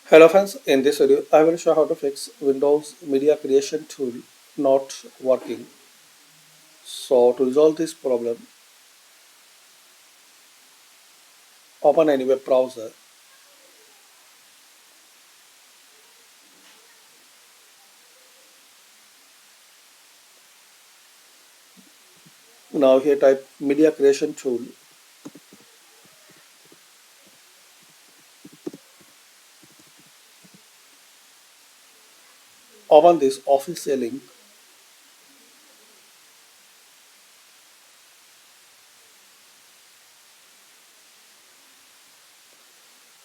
Hello friends, in this video I will show how to fix Windows Media Creation tool not working. So to resolve this problem, open any web browser. Now here type Media Creation tool. Open this official link.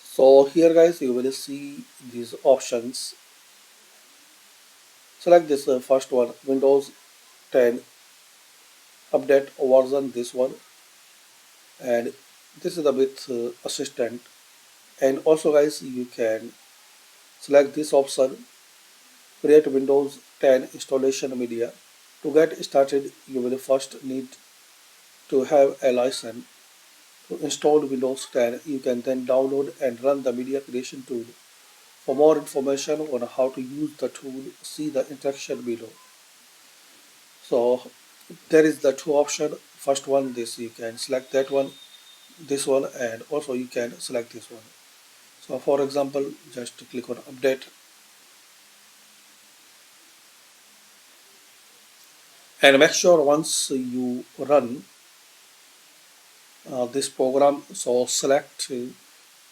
So here guys you will see these options. Select this first one, Windows 10 update version, this one, and this is the with assistant. And also guys you can select this option, create Windows 10 installation media. To get started, you will first need to have a license. To install Windows 10, you can then download and run the media creation tool. For more information on how to use the tool, see the instruction below. So there is the two option. First one, this you can select that one, this one, and also you can select this one. So for example, just click on update and make sure once you run this program, so select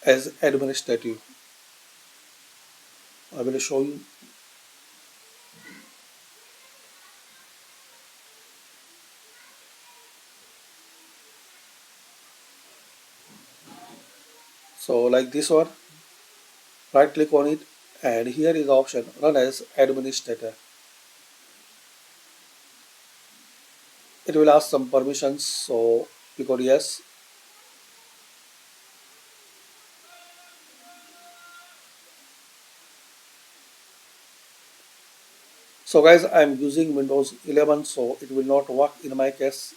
as administrative. I will show you. So like this one, right click on it, and here is the option run as administrator. It will ask some permissions, so click on yes. So guys, I'm using Windows 11, so it will not work in my case.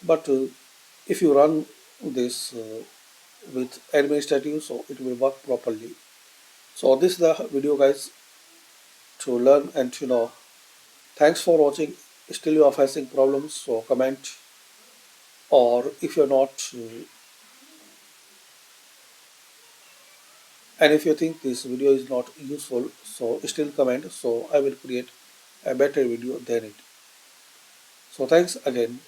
But if you run this with administrative, so it will work properly. So this is the video guys, to learn and to know. Thanks for watching. Still you are facing problems, so comment, or if you're not and if you think this video is not useful, so still comment, so I will create a better video than it. So thanks again.